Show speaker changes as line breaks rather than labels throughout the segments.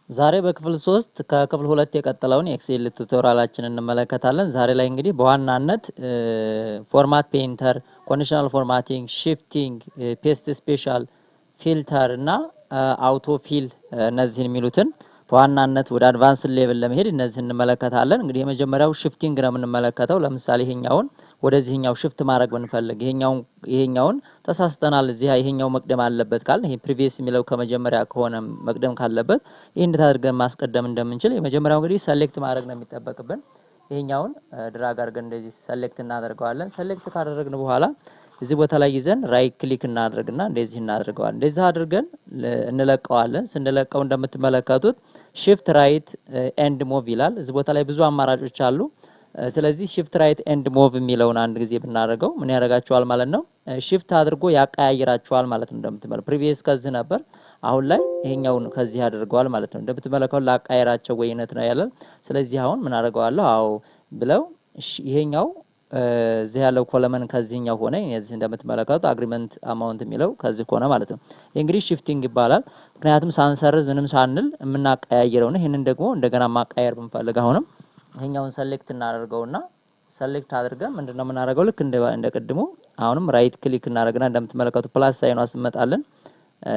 ዛሬ በክፍል 3 ከክፍል 2 የቀጠለውን ኤክሴል ቱቶሪያላችንን እንመለከታለን። ዛሬ ላይ እንግዲህ በዋናነት ፎርማት ፔይንተር፣ ኮንዲሽናል ፎርማቲንግ፣ ሺፍቲንግ፣ ፔስት ስፔሻል፣ ፊልተር እና አውቶ ፊል እነዚህን የሚሉትን በዋናነት ወደ አድቫንስ ሌቭል ለመሄድ እነዚህን እንመለከታለን። እንግዲህ የመጀመሪያው ሺፍቲንግ ነው የምንመለከተው። ለምሳሌ ይሄኛውን ወደዚህኛው ሽፍት ማድረግ ብንፈልግ ይሄኛውን ተሳስተናል፣ እዚህ ይሄኛው መቅደም አለበት ካል ይሄ ፕሪቪየስ የሚለው ከመጀመሪያ ከሆነ መቅደም ካለበት ይሄን እንዴት አድርገን ማስቀደም እንደምንችል የመጀመሪያው እንግዲህ ሰሌክት ማድረግ ነው የሚጠበቅብን። ይሄኛውን ድራግ አድርገን እንደዚህ ሰሌክት እናደርገዋለን። ሰሌክት ካደረግን በኋላ እዚህ ቦታ ላይ ይዘን ራይት ክሊክ እናደርግና እንደዚህ እናደርገዋለን። እንደዚህ አድርገን እንለቀዋለን። ስንለቀው እንደምትመለከቱት shift right and move ይላል። እዚህ ቦታ ላይ ብዙ አማራጮች አሉ። ስለዚህ shift right and move የሚለውን አንድ ጊዜ ብናደርገው ምን ያደርጋቸዋል ማለት ነው? shift አድርጎ ያቀያይራቸዋል ማለት ነው። እንደምትመለከቱት previous ከዚህ ነበር፣ አሁን ላይ ይሄኛውን ከዚህ አድርገዋል ማለት ነው። እንደምትመለከቱት ላቀያይራቸው ወይነት ነው ያለው። ስለዚህ አሁን ምን አደርገዋለሁ? አዎ ብለው ይሄኛው እዚህ ያለው ኮለመን ከዚህኛው ሆነ። እዚህ እንደምትመለከቱት አግሪመንት አማውንት የሚለው ከዚህ ሆነ ማለት ነው። እንግዲህ ሺፍቲንግ ይባላል። ምክንያቱም ሳንሰርዝ ምንም ሳንል የምናቀያይረው ነው። ይሄንን ደግሞ እንደገና ማቀያየር ብንፈልግ አሁንም ይሄኛውን ሰሌክት እናደርገውና ሰሌክት አድርገን ምንድነው የምናደርገው? ልክ እንደ ቅድሙ አሁንም ራይት ክሊክ እናደርግና እንደምትመለከቱት ፕላስ ሳይኗ አስመጣለን።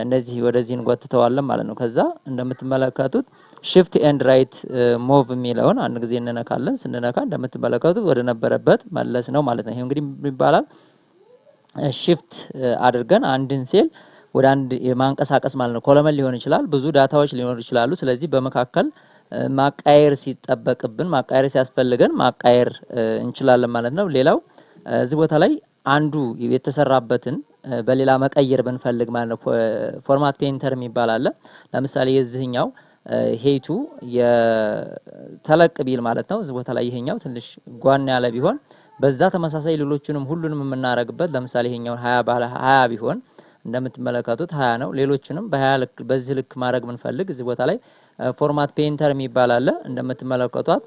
እንደዚህ ወደዚህ እንጎትተዋለን ማለት ነው። ከዛ እንደምትመለከቱት shift and right move የሚለውን አንድ ጊዜ እንነካለን። ስንነካ እንደምትመለከቱት ወደ ነበረበት መለስ ነው ማለት ነው። ይሄ እንግዲህ ይባላል shift አድርገን አንድን ሴል ወደ አንድ የማንቀሳቀስ ማለት ነው። ኮለመን ሊሆን ይችላል፣ ብዙ ዳታዎች ሊኖሩ ይችላሉ። ስለዚህ በመካከል ማቃየር ሲጠበቅብን ማቃየር ሲያስፈልገን ማቃየር እንችላለን ማለት ነው። ሌላው እዚህ ቦታ ላይ አንዱ የተሰራበትን በሌላ መቀየር ብንፈልግ ማለት ነው ፎርማት ፔይንተር የሚባል አለ። ለምሳሌ የዚህኛው ሄይቱ የተለቅ ቢል ማለት ነው። እዚህ ቦታ ላይ ይሄኛው ትንሽ ጓን ያለ ቢሆን በዛ ተመሳሳይ ሌሎችንም ሁሉንም የምናረግበት ለምሳሌ ይሄኛው 20 ባለ 20 ቢሆን እንደምትመለከቱት 20 ነው። ሌሎችንም በ20 ልክ በዚህ ልክ ማድረግ ብንፈልግ እዚህ ቦታ ላይ ፎርማት ፔይንተር የሚባል አለ። እንደምትመለከቷት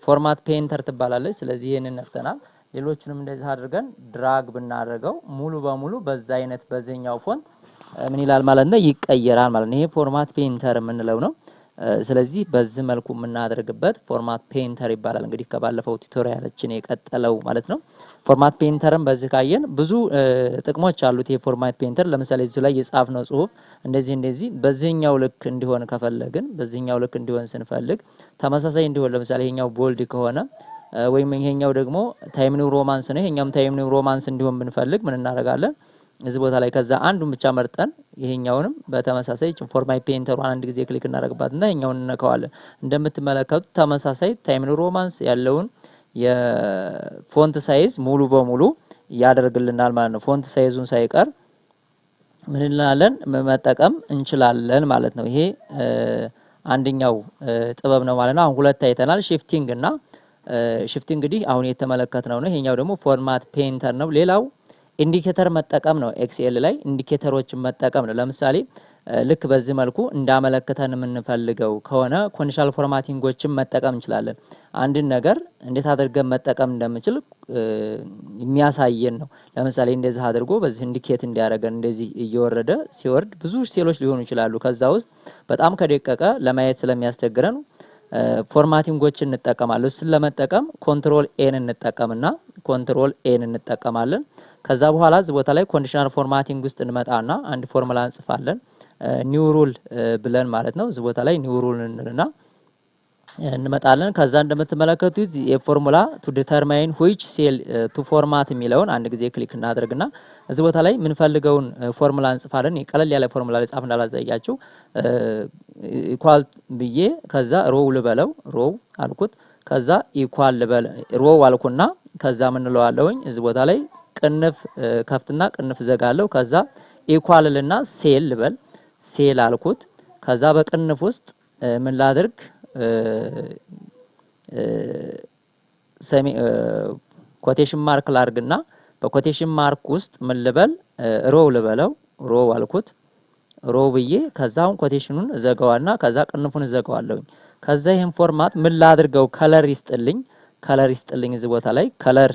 ፎርማት ፔይንተር ትባላለች። ስለዚህ ይሄንን ነክተናል። ሌሎችንም እንደዚህ አድርገን ድራግ ብናደርገው ሙሉ በሙሉ በዛ አይነት በዚህኛው ፎንት ምን ይላል ማለት ነው? ይቀየራል ማለት ነው። ይሄ ፎርማት ፔይንተር የምንለው ነው። ስለዚህ በዚህ መልኩ የምናደርግበት ፎርማት ፔይንተር ይባላል። እንግዲህ ከባለፈው ቱቶሪያላችን የቀጠለው ማለት ነው። ፎርማት ፔይንተርን በዚህ ካየን ብዙ ጥቅሞች አሉት። ይሄ ፎርማት ፔይንተር ለምሳሌ እዚህ ላይ የጻፍነው ጽሁፍ እንደዚህ በዚህኛው ልክ እንዲሆን ከፈለግን በዚህኛው ልክ እንዲሆን ስንፈልግ ተመሳሳይ እንዲሆን ለምሳሌ ይሄኛው ቦልድ ከሆነ ወይም ይሄኛው ደግሞ ታይም ኒው ሮማንስ ነው፣ ይሄኛውም ታይም ኒው ሮማንስ እንዲሆን ብንፈልግ ምን እናደርጋለን? እዚህ ቦታ ላይ ከዛ አንዱን ብቻ መርጠን ይሄኛውንም በተመሳሳይ ፎርማት ፔይንተሩን አንድ ጊዜ ክሊክ እናደርግባትና ይሄኛውን እንነካዋለን። እንደምትመለከቱት ተመሳሳይ ታይም ኒው ሮማንስ ያለውን የፎንት ሳይዝ ሙሉ በሙሉ ያደርግልናል ማለት ነው። ፎንት ሳይዙን ሳይቀር ምን እንላለን መጠቀም እንችላለን ማለት ነው። ይሄ አንደኛው ጥበብ ነው ማለት ነው። አሁን ሁለት አይተናል፣ ሺፍቲንግ እና shift እንግዲህ አሁን የተመለከትነው ነው። ይሄኛው ደግሞ ፎርማት ፔይንተር ነው። ሌላው ኢንዲኬተር መጠቀም ነው። ኤክስኤል ላይ ኢንዲኬተሮችን መጠቀም ነው። ለምሳሌ ልክ በዚህ መልኩ እንዳመለከተን የምንፈልገው ከሆነ ኮንዲሽናል ፎርማቲንጎችን መጠቀም እንችላለን። አንድን ነገር እንዴት አድርገን መጠቀም እንደምንችል የሚያሳየን ነው። ለምሳሌ እንደዚህ አድርጎ በዚህ ኢንዲኬት እንዲያደርገን እንደዚህ እየወረደ ሲወርድ ብዙ ሴሎች ሊሆኑ ይችላሉ። ከዛ ውስጥ በጣም ከደቀቀ ለማየት ስለሚያስቸግረን ፎርማቲንጎችን እንጠቀማለን። እሱን ለመጠቀም ኮንትሮል ኤን እንጠቀምና ኮንትሮል ኤን እንጠቀማለን። ከዛ በኋላ እዚህ ቦታ ላይ ኮንዲሽናል ፎርማቲንግ ውስጥ እንመጣና አንድ ፎርሙላ እንጽፋለን። ኒው ሩል ብለን ማለት ነው። እዚህ ቦታ ላይ ኒው ሩል እንልና እንመጣለን። ከዛ እንደምትመለከቱት የፎርሙላ ቱ ዲተርማይን which cell to format የሚለውን አንድ ጊዜ ክሊክ እናደርግና እዚህ ቦታ ላይ የምንፈልገውን ፎርሙላ እንጽፋለን። ቀለል ያለ ፎርሙላ ላይ ጻፍ እንዳላዘያያችሁ ኢኳል ብዬ ከዛ ሮው ልበለው ሮው አልኩት። ከዛ ኢኳል ልበል ሮው አልኩና ከዛ ምን እንለዋለሁኝ እዚህ ቦታ ላይ ቅንፍ ከፍትና ቅንፍ ዘጋለሁ። ከዛ ኢኳል ልና ሴል ልበል ሴል አልኩት። ከዛ በቅንፍ ውስጥ ምን ላድርግ ኮቴሽን ማርክ ላርግና በኮቴሽን ማርክ ውስጥ ምን ልበል ሮው ልበለው ሮው አልኩት። ሮው ብዬ ከዛውን ኮቴሽኑን ዘጋዋና ከዛ ቅንፉን ዘጋዋለሁኝ። ከዛ ይሄን ፎርማት ምን ላድርገው ከለር ይስጥልኝ እዚህ ቦታ ላይ ከለር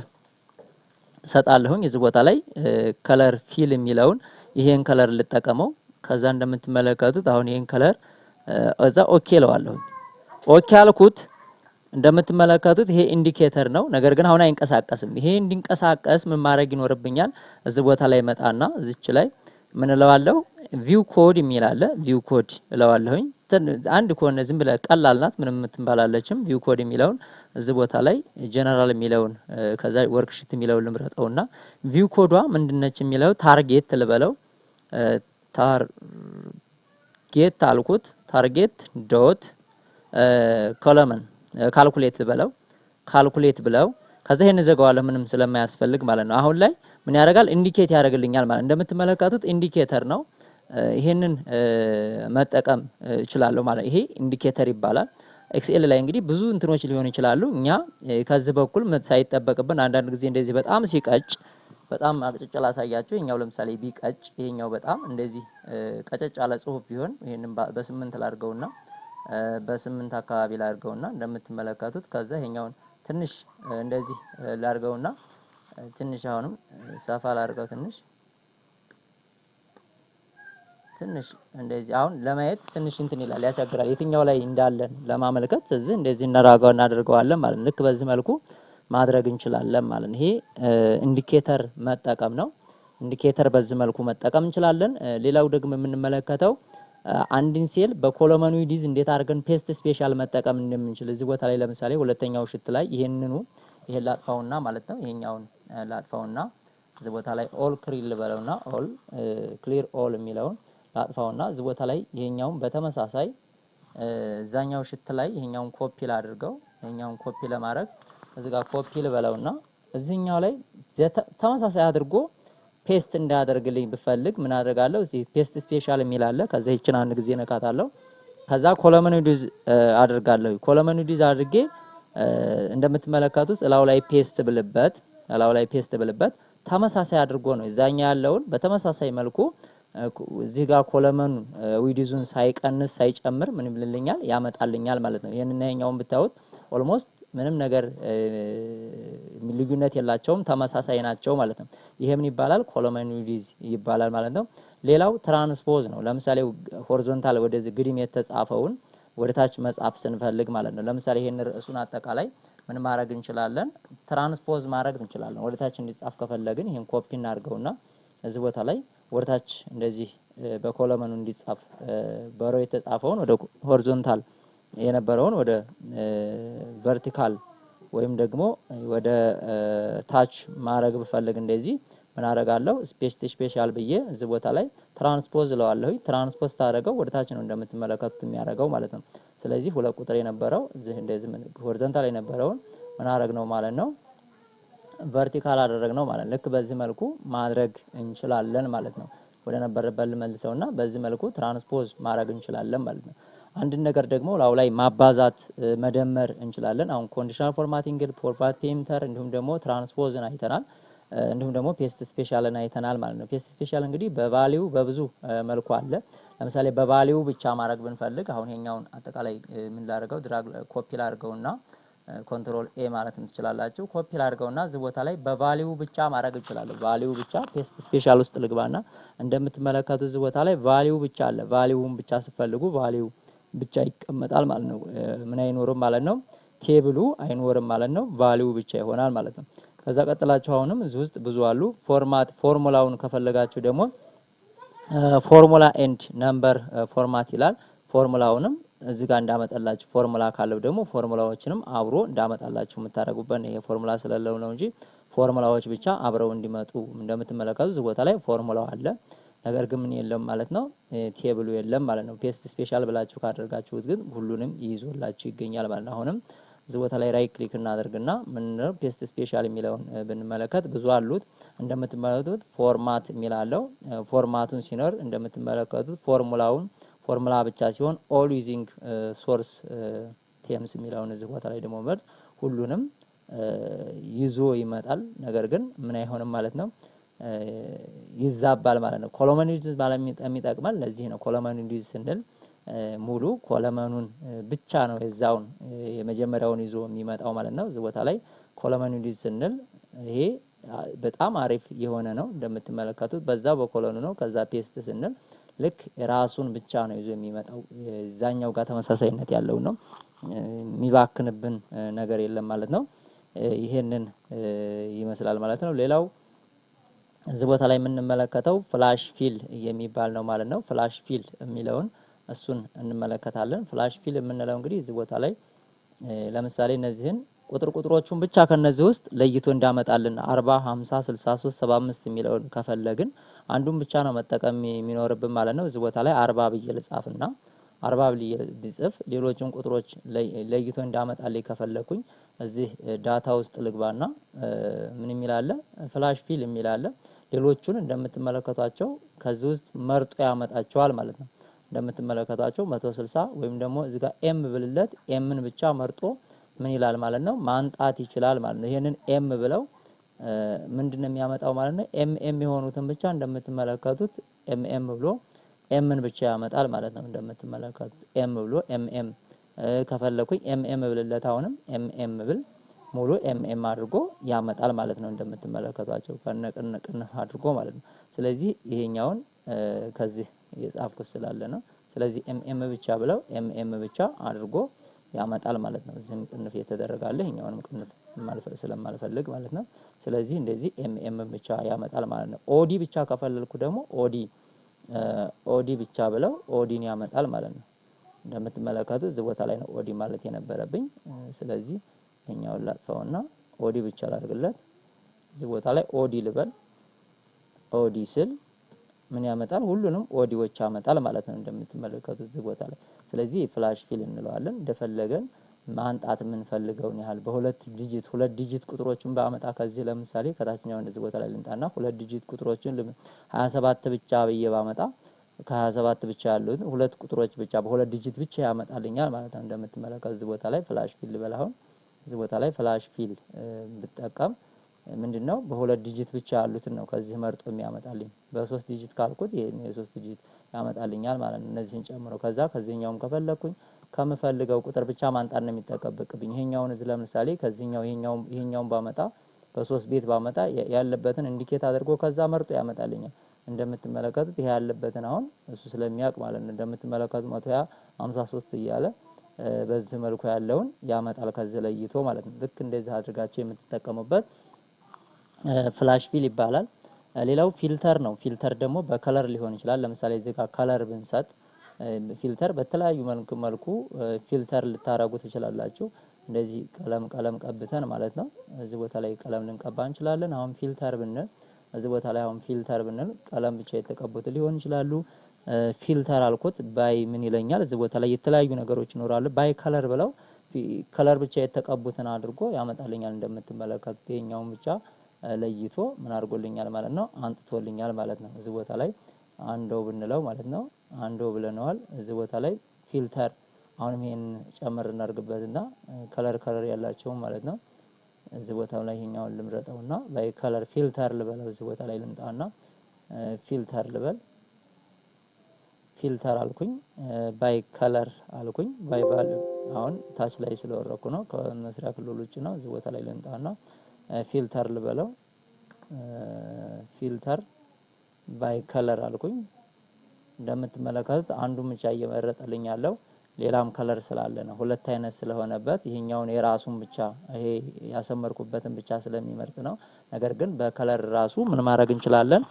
ሰጣለሁኝ። እዚህ ቦታ ላይ ከለር ፊል የሚለውን ይሄን ከለር ልጠቀመው። ከዛ እንደምትመለከቱት አሁን ይሄን ከለር እዛ ኦኬ እለዋለሁ። ኦኬ አልኩት። እንደምትመለከቱት ይሄ ኢንዲኬተር ነው። ነገር ግን አሁን አይንቀሳቀስም። ይሄ እንዲንቀሳቀስ ምን ማድረግ ይኖርብኛል? እዚህ ቦታ ላይ መጣና እዚች ላይ ምን እለዋለሁ? ቪው ኮድ የሚል አለ። ቪው ኮድ እለዋለሁኝ። አንድ ከሆነ ዝም ብለ ቀላል ናት፣ ምንም ትባላለችም። ቪው ኮድ የሚለውን እዚህ ቦታ ላይ ጀነራል የሚለውን ከዛ ወርክሺት የሚለውን ልምረጠውና ቪው ኮዷ ምንድነች የሚለው ታርጌት ልበለው። ታርጌት አልኩት። ታርጌት ዶት ኮለመን ካልኩሌት ብለው ካልኩሌት ብለው ከዛ ይሄን ዘጋዋለሁ ምንም ስለማያስፈልግ ማለት ነው። አሁን ላይ ምን ያደርጋል? ኢንዲኬት ያደርግልኛል ማለት እንደምትመለከቱት ኢንዲኬተር ነው። ይሄንን መጠቀም እችላለሁ ማለት ይሄ ኢንዲኬተር ይባላል። ኤክስኤል ላይ እንግዲህ ብዙ እንትኖች ሊሆኑ ይችላሉ። እኛ ከዚህ በኩል ሳይጠበቅብን አንዳንድ ጊዜ እንደዚህ በጣም ሲቀጭ በጣም አቅጭጭ ላሳያችሁ። ይሄኛው ለምሳሌ ቢቀጭ ይሄኛው በጣም እንደዚህ ቀጨጭ ያለ ጽሁፍ ቢሆን ይሄንን በ8 ላድርገውና በ8 አካባቢ ላድርገውና እንደምትመለከቱት ከዛ ይሄኛውን ትንሽ እንደዚህ ላድርገውና ትንሽ አሁንም ሰፋ ላድርገው ትንሽ እንደዚህ አሁን ለማየት ትንሽ እንትን ይላል፣ ያስቸግራል። የትኛው ላይ እንዳለን ለማመልከት እዚህ እንደዚህ እናደርገዋለን ማለት ነው። ልክ በዚህ መልኩ ማድረግ እንችላለን ማለት ነው። ይሄ ኢንዲኬተር መጠቀም ነው። ኢንዲኬተር በዚህ መልኩ መጠቀም እንችላለን። ሌላው ደግሞ የምንመለከተው አንድን ሴል በኮሎመን ዊድዝ እንዴት አድርገን ፔስት ስፔሻል መጠቀም እንደምንችል እዚህ ቦታ ላይ ለምሳሌ ሁለተኛው ሽት ላይ ይሄን ላጥፋውና ማለት ነው። ይሄኛውን ላጥፋውና እዚህ ቦታ ላይ ኦል ክሊር ልበለውና ኦል ክሊር ኦል የሚለውን ላጥፋውና እዚህ ቦታ ላይ ይሄኛውን በተመሳሳይ እዛኛው ሽት ላይ ይሄኛውን ኮፒ ላድርገው። ይሄኛውን ኮፒ ለማድረግ እዚህ ጋር ኮፒ ልበለውና እዚህኛው ላይ ተመሳሳይ አድርጎ ፔስት እንዳደርግልኝ ብፈልግ ምን አደርጋለሁ? እዚህ ፔስት ስፔሻል የሚል አለ። ከዛ ይችን አንድ ጊዜ ነካታለሁ። ከዛ ኮለመን ዊድዝ አድርጋለሁ። ኮለመን ዊድዝ አድርጌ እንደምትመለከቱት እላው ላይ ፔስት ብልበት ተመሳሳይ አድርጎ ነው እዛኛ ያለውን በተመሳሳይ መልኩ እዚህ ጋር ኮለመን ዊድዙን ሳይቀንስ ሳይጨምር ምን ይልልኛል? ያመጣልኛል ማለት ነው። ይሄንና ይሄኛውን ብታዩት ኦልሞስት ምንም ነገር ልዩነት የላቸውም፣ ተመሳሳይ ናቸው ማለት ነው። ይሄ ምን ይባላል? ኮለመን ዊድዝ ይባላል ማለት ነው። ሌላው ትራንስፖዝ ነው። ለምሳሌ ሆሪዞንታል ወደዚህ ግድም የተጻፈውን ወደ ታች መጻፍ ስንፈልግ ማለት ነው። ለምሳሌ ይሄን ርዕሱን አጠቃላይ ምን ማድረግ እንችላለን? ትራንስፖዝ ማድረግ እንችላለን። ወደ ታች እንዲጻፍ ከፈለግን ይሄን ኮፒ እናድርገውና እዚህ ቦታ ላይ ወደ ታች እንደዚህ በኮለመኑ እንዲጻፍ በሮ የተጻፈውን ወደ ሆሪዞንታል የነበረውን ወደ ቨርቲካል ወይም ደግሞ ወደ ታች ማድረግ ብፈልግ እንደዚህ ምን አደርጋለሁ? ስፔሻል ብዬ እዚህ ቦታ ላይ ትራንስፖዝ እለዋለሁ። ትራንስፖዝ ታደርገው ወደ ታች ነው እንደምትመለከቱት የሚያደርገው ማለት ነው። ስለዚህ 2 ቁጥር የነበረው እዚህ እንደዚህ ሆሪዞንታል የነበረውን ምን አደረግነው ማለት ነው? ቨርቲካል አደረግነው ማለት ነው። ልክ በዚህ መልኩ ማድረግ እንችላለን ማለት ነው። ወደ ነበረበት ልመልሰውና በዚህ መልኩ ትራንስፖዝ ማድረግ እንችላለን ማለት ነው። አንድ ነገር ደግሞ ላው ላይ ማባዛት መደመር እንችላለን። አሁን ኮንዲሽናል ፎርማቲንግ፣ ፎርማት ፔይንተር እንዲሁም ደግሞ ትራንስፖዝን አይተናል። እንዲሁም ደግሞ ፔስት ስፔሻልን አይተናል ማለት ነው። ፔስት ስፔሻል እንግዲህ በቫልዩ በብዙ መልኩ አለ። ለምሳሌ በቫልዩ ብቻ ማድረግ ብንፈልግ አሁን ይሄኛውን አጠቃላይ ምን ላድርገው? ድራግ ኮፒ ላድርገውና ኮንትሮል ኤ ማለት ትችላላችሁ። ኮፒ ላድርገውና እዚህ ቦታ ላይ በቫልዩ ብቻ ማድረግ እንችላለን። ቫልዩ ብቻ ፔስት ስፔሻል ውስጥ ልግባና እንደምትመለከቱት እዚህ ቦታ ላይ ቫልዩ ብቻ አለ። ቫልዩውን ብቻ ስትፈልጉ ቫልዩ ብቻ ይቀመጣል ማለት ነው። ምን አይኖርም ማለት ነው? ቴብሉ አይኖርም ማለት ነው። ቫልዩ ብቻ ይሆናል ማለት ነው። ከዛ ቀጥላችሁ አሁንም እዚህ ውስጥ ብዙ አሉ። ፎርሙላውን ከፈለጋችሁ ደግሞ ፎርሙላ ኤንድ ነምበር ፎርማት ይላል። ፎርሙላውንም እዚህ ጋር እንዳመጣላችሁ ፎርሙላ ካለው ደግሞ ፎርሙላዎችንም አብሮ እንዳመጣላችሁ የምታደርጉበት ይሄ ፎርሙላ ስለሌለው ነው እንጂ ፎርሙላዎች ብቻ አብረው እንዲመጡ እንደምትመለከቱት እዚህ ቦታ ላይ ፎርሙላው አለ። ነገር ግን ምን የለም ማለት ነው? ቴብሉ የለም ማለት ነው። ፔስት ስፔሻል ብላችሁ ካደረጋችሁት ግን ሁሉንም ይይዞላችሁ ይገኛል ማለት ነው። አሁንም እዚህ ቦታ ላይ ራይት ክሊክ እናደርግና ምን ነው ፔስት ስፔሻል የሚለውን ብንመለከት ብዙ አሉት። እንደምትመለከቱት ፎርማት የሚላለው ፎርማቱን ሲኖር እንደምትመለከቱት ፎርሙላ ብቻ ሲሆን ኦል ዩዚንግ ሶርስ ቴምስ የሚለውን እዚህ ቦታ ላይ ደግሞ መርጥ ሁሉንም ይዞ ይመጣል። ነገር ግን ምን አይሆንም ማለት ነው? ይዛባል ማለት ነው። ኮለመን ዊድዝ ማለት የሚጠቅመን ለዚህ ነው። ኮለመን ዊድዝ ስንል ሙሉ ኮለመኑን ብቻ ነው የዛውን የመጀመሪያውን ይዞ የሚመጣው ማለት ነው። እዚህ ቦታ ላይ ኮለመን ዊድዝ ስንል ይሄ በጣም አሪፍ የሆነ ነው። እንደምትመለከቱት በዛ በኮለኑ ነው። ከዛ ፔስት ስንል ልክ ራሱን ብቻ ነው ይዞ የሚመጣው እዛኛው ጋር ተመሳሳይነት ያለው ነው። የሚባክንብን ነገር የለም ማለት ነው። ይሄንን ይመስላል ማለት ነው። ሌላው እዚህ ቦታ ላይ የምንመለከተው ፍላሽ ፊል የሚባል ነው ማለት ነው። ፍላሽ ፊል የሚለውን እሱን እንመለከታለን። ፍላሽ ፊል የምንለው እንግዲህ እዚህ ቦታ ላይ ለምሳሌ እነዚህን ቁጥሮቹን ብቻ ከነዚህ ውስጥ ለይቶ እንዳመጣልን 40 50 63 75 የሚለውን ከፈለግን አንዱን ብቻ ነው መጠቀም የሚኖርብን ማለት ነው። እዚህ ቦታ ላይ 40 ብዬ ልጻፍና 40 ብዬ ልጽፍ ሌሎችን ቁጥሮች ለይቶ እንዳመጣልኝ ከፈለኩኝ እዚህ ዳታ ውስጥ ልግባና ምን የሚል አለ ፍላሽ ፊል የሚል አለ። ሌሎቹን እንደምትመለከቷቸው ከዚህ ውስጥ መርጦ ያመጣቸዋል ማለት ነው። እንደምትመለከቷቸው 160 ወይም ደግሞ እዚህ ጋር ኤም ብልለት ኤምን ብቻ መርጦ ምን ይላል ማለት ነው ማንጣት ይችላል ማለት ነው። ይሄንን ኤም ብለው ምንድነው የሚያመጣው ማለት ነው ኤም የሆኑትን ብቻ እንደምትመለከቱት ኤም ብሎ ኤምን ብቻ ያመጣል ማለት ነው። እንደምትመለከቱት ኤም ብሎ ኤም ከፈለኩኝ ኤም ብልለት አሁንም ኤም ብል ሙሉ ኤም አድርጎ ያመጣል ማለት ነው። እንደምትመለከቷቸው ከነቅንቅን አድርጎ ማለት ነው። ስለዚህ ይሄኛውን ከዚህ የጻፍኩት ስላለ ነው። ስለዚህ ኤም ብቻ ብለው ኤም ብቻ አድርጎ ያመጣል ማለት ነው። እዚህም ቅንፍ የተደረጋለ ይሄኛውንም ቅንፍ ስለማልፈልግ ማለት ነው። ስለዚህ እንደዚህ ኤም ብቻ ያመጣል ማለት ነው። ኦዲ ብቻ ከፈለልኩ ደግሞ ኦዲ ብቻ ብለው ኦዲን ያመጣል ማለት ነው። እንደምትመለከቱት እዚህ ቦታ ላይ ነው ኦዲ ማለት የነበረብኝ። ስለዚህ ይሄኛውን ላጥፋውና ኦዲ ብቻ ላድርግለት። እዚህ ቦታ ላይ ኦዲ ልበል። ኦዲ ስል ምን ያመጣል ሁሉንም ኦዲዎች ያመጣል ማለት ነው። እንደምትመለከቱት እዚህ ቦታ ላይ ስለዚህ ፍላሽ ፊል እንለዋለን። እንደፈለገን ማንጣት የምንፈልገውን ያህል ሁለት ዲጂት ቁጥሮችን ባመጣ ከዚህ ለምሳሌ ከታችኛው እንደዚህ ቦታ ላይ ልንጣና ሁለት ዲጂት ቁጥሮችን 27 ብቻ ብዬ ባመጣ ከ27 ብቻ ያሉት ሁለት ቁጥሮች ብቻ በሁለት ዲጂት ብቻ ያመጣልኛል ማለት ነው። እንደምትመለከቱት እዚህ ቦታ ላይ ፍላሽ ፊል ልበል። አሁን እዚህ ቦታ ላይ ፍላሽ ፊል ብጠቀም ምንድነው በሁለት ዲጂት ብቻ ያሉትን ነው ከዚህ መርጦ የሚያመጣልኝ። በሶስት ዲጂት ካልኩት ይሄን የሶስት ዲጂት ያመጣልኛል ማለት ነው። እነዚህን ጨምሮ ከዚህኛውም ከፈለኩኝ ከምፈልገው ቁጥር ብቻ ማንጣት ነው የሚጠበቅብኝ። ይሄኛውን እዚህ ለምሳሌ ከዚህኛው ይሄኛውን ባመጣ በሶስት ቤት ባመጣ ያለበትን ኢንዲኬት አድርጎ ከዛ መርጦ ያመጣልኛል። እንደምትመለከቱት ይሄ ያለበትን አሁን እሱ ስለሚያውቅ ማለት ነው። እንደምትመለከቱት 153 እያለ በዚህ መልኩ ያለውን ያመጣል ከዚህ ለይቶ ማለት ነው። ልክ እንደዚህ አድርጋችሁ የምትጠቀሙበት ፍላሽ ፊል ይባላል። ሌላው ፊልተር ነው። ፊልተር ደግሞ በከለር ሊሆን ይችላል። ለምሳሌ እዚህ ጋር ከለር ብንሰጥ ፊልተር በተለያዩ መልኩ ፊልተር ልታረጉ ትችላላችሁ። እንደዚህ ቀለም ቀብተን ማለት ነው። እዚህ ቦታ ላይ ቀለም ልንቀባ እንችላለን። አሁን ፊልተር ብንል እዚህ ቦታ ላይ ቀለም ብቻ የተቀቡት ሊሆን ይችላሉ። ፊልተር አልኩት ባይ ምን ይለኛል እዚህ ቦታ ላይ የተለያዩ ነገሮች ይኖራሉ። ባይ ከለር ብለው ከለር ብቻ የተቀቡትን አድርጎ ያመጣልኛል። እንደምትመለከቱት ይሄኛውን ብቻ ለይቶ ምን አድርጎልኛል ማለት ነው አንጥቶልኛል ማለት ነው። እዚህ ቦታ ላይ አንዶ ብንለው ማለት ነው አንዶ ብለነዋል። እዚህ ቦታ ላይ ፊልተር አሁንም ይሄን ጨመር እናድርግበትና ከለር ያላቸው ማለት ነው። እዚህ ቦታው ላይ ይሄኛውን ልምረጠውና ባይ ከለር ፊልተር ልበለው። እዚህ ቦታ ላይ ልምጣና ፊልተር ልበል። ፊልተር አልኩኝ ባይ ከለር አልኩኝ ባይ ቫልዩ አሁን ታች ላይ ስለወረኩ ነው ከመስሪያ ክልል ውጭ ነው። እዚህ ቦታ ላይ ልምጣና ፊልተር ልበለው። ፊልተር ባይ ከለር አልኩኝ። እንደምትመለከቱት አንዱን ብቻ እየመረጠልኝ ያለው ሌላም ከለር ስላለ ነው። ሁለት አይነት ስለሆነበት ይሄኛውን የራሱን ብቻ ይሄ ያሰመርኩበትን ብቻ ስለሚመርጥ ነው። ነገር ግን በከለር ራሱ ምን ማድረግ እንችላለን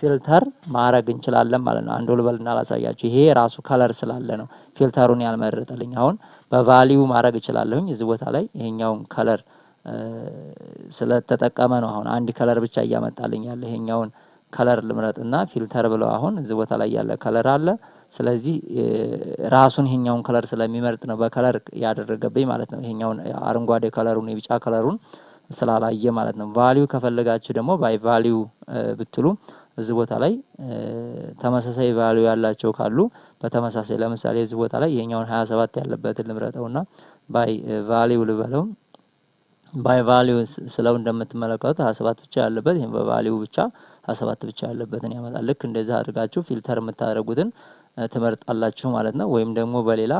ፊልተር ማድረግ እንችላለን ማለት ነው። አንዱ ልበልና ላሳያችሁ። ይሄ ራሱ ከለር ስላለ ነው ፊልተሩን ያልመረጠልኝ። አሁን በቫልዩ ማድረግ እችላለሁኝ። እዚህ ቦታ ላይ ይሄኛውን ከለር ስለተጠቀመ ነው አሁን አንድ ከለር ብቻ እያመጣልኝ ያለ። ይሄኛውን ከለር ልምረጥና ፊልተር ብለው አሁን እዚህ ቦታ ላይ ያለ ከለር አለ። ስለዚህ ራሱን ይሄኛውን ከለር ስለሚመርጥ ነው በከለር ያደረገብኝ ማለት ነው። ይሄኛውን አረንጓዴ ከለሩን የቢጫ ከለሩን ስላላየ ማለት ነው። ቫልዩ ከፈለጋችሁ ደግሞ ባይ ቫልዩ ብትሉ እዚህ ቦታ ላይ ተመሳሳይ ቫልዩ ያላቸው ካሉ በተመሳሳይ ለምሳሌ እዚህ ቦታ ላይ ይሄኛውን 27 ያለበትን ልምረጠውና ባይ ቫልዩ ልበለው። ባይ ቫልዩ ስለው እንደምትመለከቱት 27 ብቻ ያለበት ይሄን በቫልዩ ብቻ 27 ብቻ ያለበትን ያመጣል። ልክ እንደዛ አድርጋችሁ ፊልተር የምታደርጉትን ትመርጣላችሁ ማለት ነው። ወይም ደግሞ በሌላ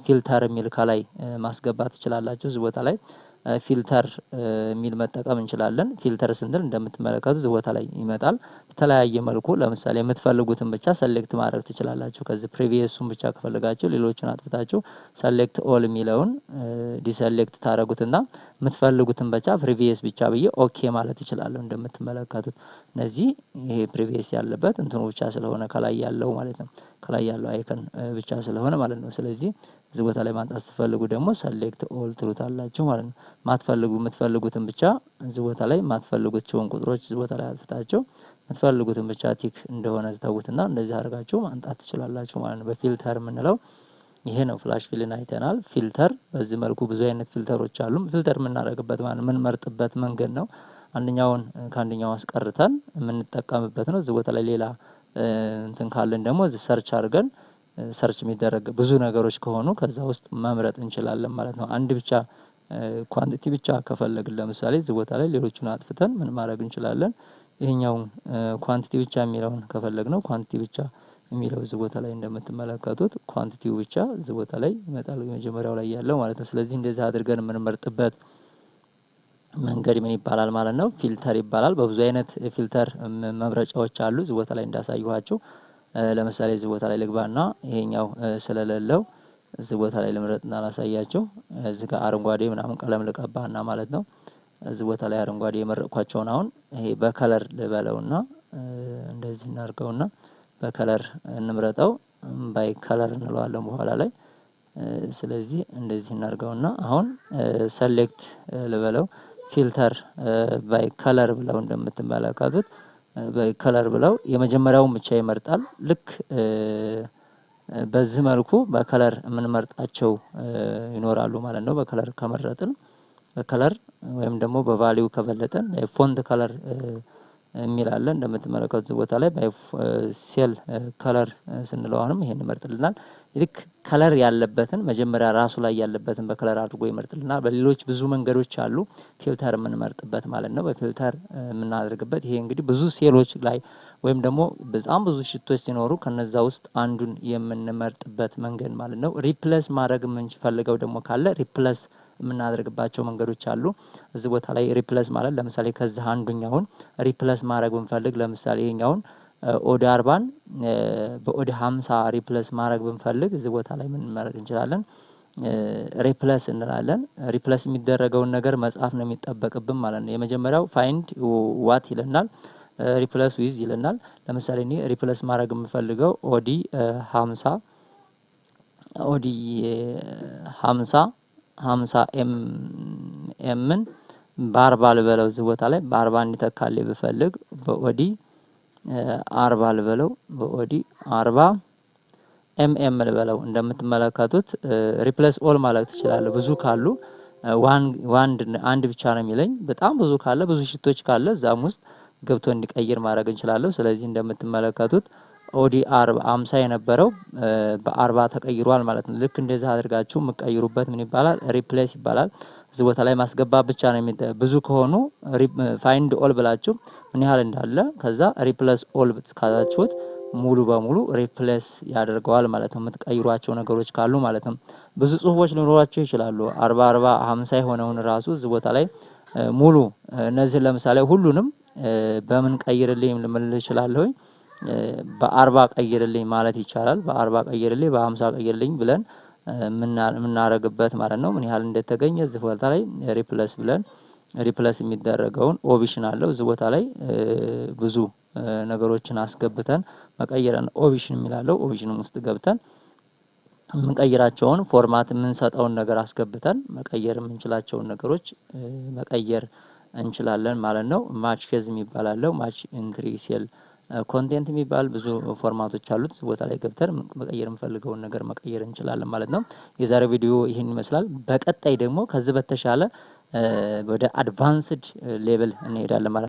ፊልተር የሚል ከላይ ማስገባት ትችላላችሁ። እዚህ ቦታ ላይ ፊልተር የሚል መጠቀም እንችላለን። ፊልተር ስንል እንደምትመለከቱት እዚህ ቦታ ላይ ይመጣል። በተለያየ መልኩ ለምሳሌ የምትፈልጉትን ብቻ ሰሌክት ማድረግ ትችላላችሁ። ከዚህ ፕሪቪየሱን ብቻ ከፈለጋችሁ ሌሎችን አጥፍታችሁ ሰሌክት ኦል የሚለውን ዲሰሌክት ታደርጉትና የምትፈልጉትን ብቻ ፕሪቪየስ ብቻ ብዬ ኦኬ ማለት እችላለሁ። እንደምትመለከቱት እነዚህ ይሄ ፕሪቪየስ ያለበት እንትኑ ብቻ ስለሆነ ከላይ ያለው ማለት ነው። ከላይ ያለው አይከን ብቻ ስለሆነ ማለት ነው። ስለዚህ እዚህ ቦታ ላይ ማንጣት ስትፈልጉ ደግሞ ሰሌክት ኦል ትሉታላችሁ ማለት ነው። የምትፈልጉትን ብቻ እዚህ ቦታ ላይ የማትፈልጉትን ቁጥሮች እዚህ ቦታ ላይ አጥፍታችሁ የምትፈልጉትን ብቻ ቲክ እንደሆነ ተውትና እንደዚህ አድርጋችሁ ማንጣት ትችላላችሁ ማለት ነው። በፊልተር የምንለው ይሄ ነው። ፍላሽ ፊልን አይተናል። ፊልተር በዚህ መልኩ ብዙ አይነት ፊልተሮች አሉ። ፊልተር የምናደርግበት ማለት የምንመርጥበት መንገድ ነው። አንደኛውን ከአንደኛው አስቀርተን የምንጠቀምበት ነው። እዚህ ቦታ ላይ ሌላ እንትን ካለን ደግሞ እዚህ ሰርች አድርገን ሰርች የሚደረግ ብዙ ነገሮች ከሆኑ ከዛ ውስጥ መምረጥ እንችላለን ማለት ነው። አንድ ብቻ ኳንቲቲ ብቻ ከፈለግን ለምሳሌ እዚህ ቦታ ላይ ሌሎቹን አጥፍተን ምን ማድረግ እንችላለን? ይሄኛውን ኳንቲቲ ብቻ የሚለውን ከፈለግነው ኳንቲቲ ብቻ የሚለው እዚህ ቦታ ላይ እንደምትመለከቱት ኳንቲቲው ብቻ እዚህ ቦታ ላይ ይመጣል፣ መጀመሪያው ላይ ያለው ማለት ነው። ስለዚህ እንደዚህ አድርገን የምንመርጥበት መንገድ ምን ይባላል ማለት ነው? ፊልተር ይባላል። በብዙ አይነት ፊልተር መምረጫዎች አሉ። እዚህ ቦታ ላይ እንዳሳየኋችሁ ለምሳሌ እዚህ ቦታ ላይ ልግባና ይሄኛው ስለሌለው እዚህ ቦታ ላይ ልምረጥና ላሳያችሁ። እዚህ ጋር አረንጓዴ ምናምን ቀለም ልቀባና ማለት ነው። እዚህ ቦታ ላይ አረንጓዴ የመረጥኳቸውን አሁን ይሄ በከለር ልበለውና እንደዚህ እናርገውና በከለር እንምረጠው። ባይ ከለር እንለዋለን በኋላ ላይ። ስለዚህ እንደዚህ እናርገውና አሁን ሰሌክት ልበለው ፊልተር ባይ ከለር ብለው እንደምትመለከቱት በከለር ብለው የመጀመሪያውን ብቻ ይመርጣል። ልክ በዚህ መልኩ በከለር የምንመርጣቸው ይኖራሉ ማለት ነው። በከለር ከመረጥን በከለር ወይም ደግሞ በቫልዩ ከበለጠን ፎንት ከለር የሚል አለ። እንደምትመለከቱት ቦታ ላይ ሴል ከለር ስንለው አሁንም ይሄን ይመርጥልናል። ልክ ከለር ያለበትን መጀመሪያ ራሱ ላይ ያለበትን በከለር አድርጎ ይመርጥልናል። በሌሎች ብዙ መንገዶች አሉ ፊልተር የምንመርጥበት ማለት ነው። በፊልተር የምናደርግበት ይሄ እንግዲህ ብዙ ሴሎች ላይ ወይም ደግሞ በጣም ብዙ ሽቶች ሲኖሩ ከነዛ ውስጥ አንዱን የምንመርጥበት መንገድ ማለት ነው። ሪፕሌስ ማድረግ የምንፈልገው ደግሞ ካለ ሪፕሌስ የምናደርግባቸው መንገዶች አሉ። እዚህ ቦታ ላይ ሪፕሌስ ማለት ለምሳሌ ከዚህ አንዱኛውን ሪፕሌስ ማድረግ ብንፈልግ ለምሳሌ ይሄኛውን ኦድ 40ን በኦድ 50 ሪፕሌስ ማድረግ ብንፈልግ እዚህ ቦታ ላይ ምን ማድረግ እንችላለን? ሪፕሌስ እንላለን። ሪፕሌስ የሚደረገውን ነገር መጻፍ ነው የሚጠበቅብን ማለት ነው። የመጀመሪያው ፋይንድ ዋት ይለናል፣ ሪፕሌስ ዊዝ ይለናል። ለምሳሌ እኔ ሪፕሌስ ማድረግ የምፈልገው ኦዲ 50 ኤምን በ40 ልበለው። እዚህ ቦታ ላይ በ40 እንዲተካልኝ ብፈልግ በኦዲ 40 ልበለው፣ በኦዲ 40 ኤም ልበለው። እንደምትመለከቱት ሪፕሌስ ኦል ማለት ትችላለህ። ብዙ ካሉ አንድ ብቻ ነው የሚለኝ። በጣም ብዙ ካለ ብዙ ሽቶች ካለ እዛም ውስጥ ገብቶ እንዲቀይር ማድረግ እንችላለን። ስለዚህ እንደምትመለከቱት ኦዲ 50 የነበረው በ40 ተቀይሯል ማለት ነው። ልክ እንደዚህ አድርጋችሁ የምትቀይሩበት ምን ይባላል? ሪፕሌስ ይባላል። እዚህ ቦታ ላይ ማስገባት ብቻ ነው ብዙ ከሆኑ ፋይንድ ኦል ብላችሁ ምን ያህል እንዳለ ከዛ ሪፕሌስ ኦል ካላችሁት ሙሉ በሙሉ ሪፕሌስ ያደርገዋል ማለት ነው። የምትቀይሯቸው ነገሮች ካሉ ማለት ነው። ብዙ ጽሁፎች ሊኖሯቸው ይችላሉ። 40 50 የሆነውን ራሱ እዚህ ቦታ ላይ ሙሉ እነዚህ ለምሳሌ ሁሉንም በምን ቀይርልኝ ልምል እችላለሁኝ። በ40 ቀይርልኝ ማለት ይቻላል። በ40 ቀይርልኝ፣ በ50 ቀይርልኝ ብለን የምናረግበት ማለት ነው። ምን ያህል እንደተገኘ እዚህ ቦታ ላይ ሪፕሌስ ብለን ሪፕሌስ የሚደረገውን ኦፕሽን አለው። እዚህ ቦታ ላይ ብዙ ነገሮችን አስገብተን መቀየርን ኦፕሽን የሚላለው ኦፕሽንም ውስጥ ገብተን የምንቀይራቸውን ፎርማት የምንሰጠውን ነገር አስገብተን መቀየር የምንችላቸውን ነገሮች መቀየር እንችላለን ማለት ነው። ማች ኬዝ የሚባል አለው። ማች ኢንትሪ ሴል ኮንቴንት የሚባል ብዙ ፎርማቶች አሉት። ቦታ ላይ ገብተን መቀየር የምፈልገውን ነገር መቀየር እንችላለን ማለት ነው። የዛሬው ቪዲዮ ይህን ይመስላል። በቀጣይ ደግሞ ከዚህ በተሻለ ወደ አድቫንስድ ሌቭል እንሄዳለን ማለት ነው።